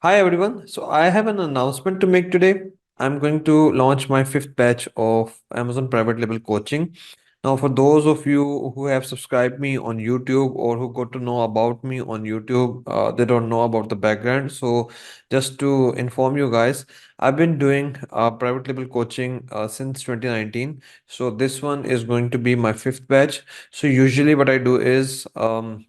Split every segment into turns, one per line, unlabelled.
Hi everyone. So I have an announcement to make today. I'm going to launch my fifth batch of Amazon private label coaching. Now, for those of you who have subscribed me on YouTube or who got to know about me on YouTube, they don't know about the background. So just to inform you guys, I've been doing private label coaching since 2019. So this one is going to be my fifth batch. So usually what I do is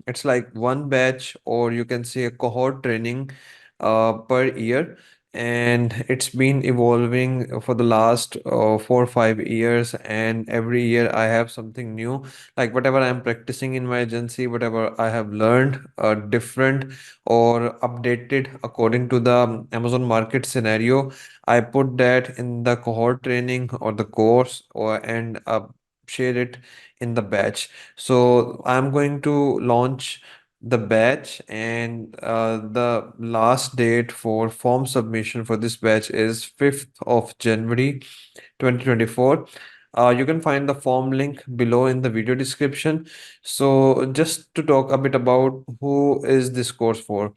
it's like one batch, or you can say a cohort training per year, and it's been evolving for the last 4 or 5 years, and every year I have something new, like whatever I'm practicing in my agency, whatever I have learned different or updated according to the Amazon market scenario. I put that in the cohort training or the course, and share it in the batch. So I'm going to launch the batch, and the last date for form submission for this batch is 5th of January 2024. You can find the form link below in the video description. So just to talk a bit about who is this course for.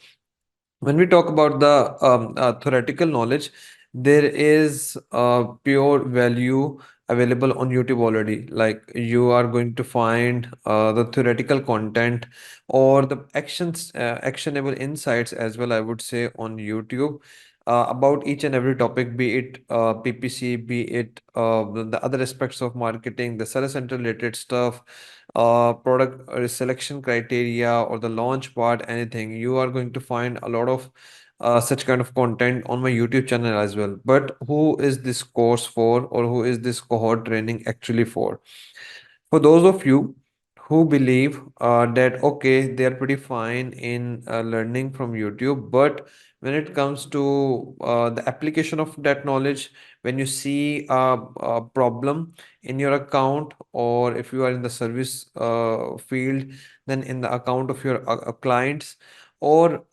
When we talk about the theoretical knowledge, there is pure value available on YouTube already. Like, you are going to find the theoretical content or the actionable insights as well, I would say, on YouTube. About each and every topic, be it PPC, be it the other aspects of marketing, the seller center related stuff, product selection criteria, or the launch part, anything, you are going to find a lot of such kind of content on my YouTube channel as well. But who is this course for, or who is this cohort training actually for? For those of you who believe that okay, they are pretty fine in learning from YouTube, but when it comes to the application of that knowledge, when you see a problem in your account, or if you are in the service field, then in the account of your clients, or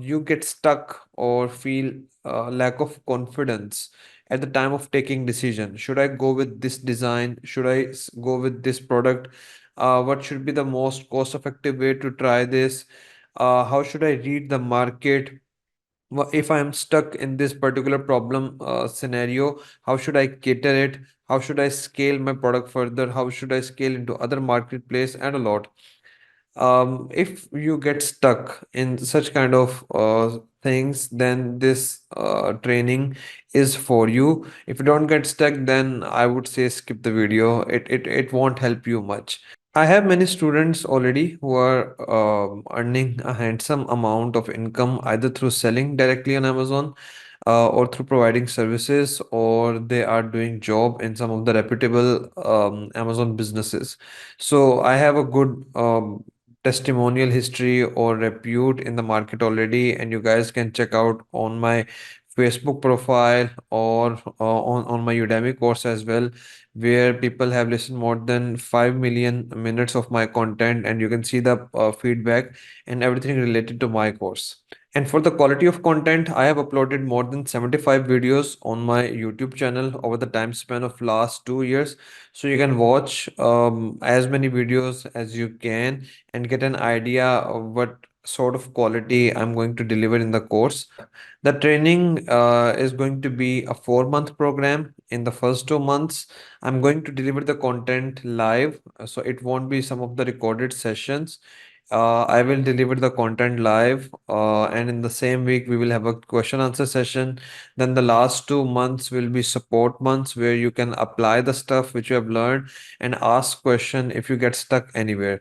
you get stuck or feel lack of confidence at the time of taking decision, should I go with this design, should go with this product, what should be the most cost effective way to try this, how should I read the market, if I am stuck in this particular problem scenario, how should I cater it, how should I scale my product further, how should I scale into other marketplace, and a lot. If you get stuck in such kind of things, then this training is for you. If you don't get stuck, then I would say skip the video. It won't help you much. I have many students already who are earning a handsome amount of income either through selling directly on Amazon, or through providing services, or they are doing job in some of the reputable Amazon businesses. So I have a good testimonial history or repute in the market already, and you guys can check out on my Facebook profile, or on my Udemy course as well, where people have listened more than 5 million minutes of my content, and you can see the feedback and everything related to my course. And for the quality of content, I have uploaded more than 75 videos on my YouTube channel over the time span of last 2 years. So you can watch as many videos as you can and get an idea of what sort of quality I'm going to deliver in the course. The training is going to be a 4 month program. In the first 2 months, I'm going to deliver the content live, so it won't be some of the recorded sessions. I will deliver the content live, and in the same week, we will have a question answer session. Then the last 2 months will be support months, where you can apply the stuff which you have learned and ask question if you get stuck anywhere.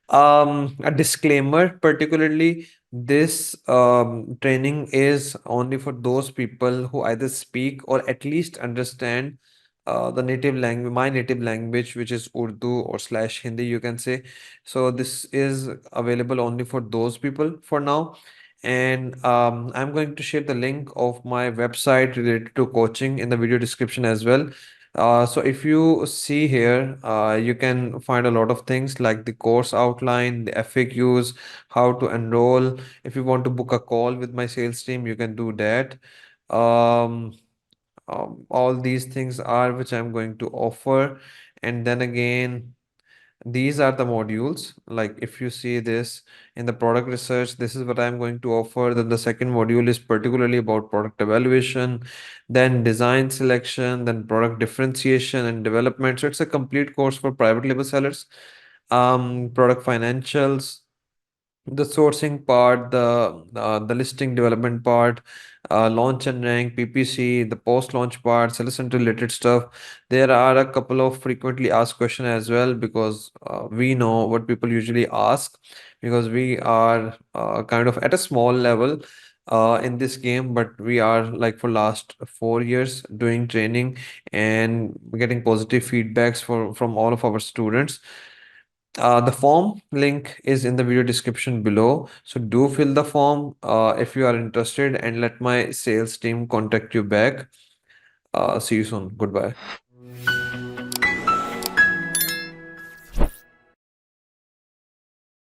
A disclaimer, particularly this training is only for those people who either speak or at least understand the native language, my native language, which is Urdu or slash Hindi, you can say. So this is available only for those people for now. And I'm going to share the link of my website related to coaching in the video description as well. So if you see here, you can find a lot of things like the course outline, the FAQs, how to enroll. If you want to book a call with my sales team, you can do that. Um, all these things are which I'm going to offer. And then again, these are the modules. Like if you see this in the product research, this is what I'm going to offer. Then the second module is particularly about product evaluation, then design selection, then product differentiation and development. So it's a complete course for private label sellers. Product financials, the sourcing part, the listing development part, launch and rank, PPC, the post-launch part, sales and related stuff. There are a couple of frequently asked questions as well, because we know what people usually ask, because we are kind of at a small level in this game, but we are like for last 4 years doing training and getting positive feedbacks from all of our students. The form link is in the video description below. So do fill the form if you are interested, and let my sales team contact you back. See you soon. Goodbye.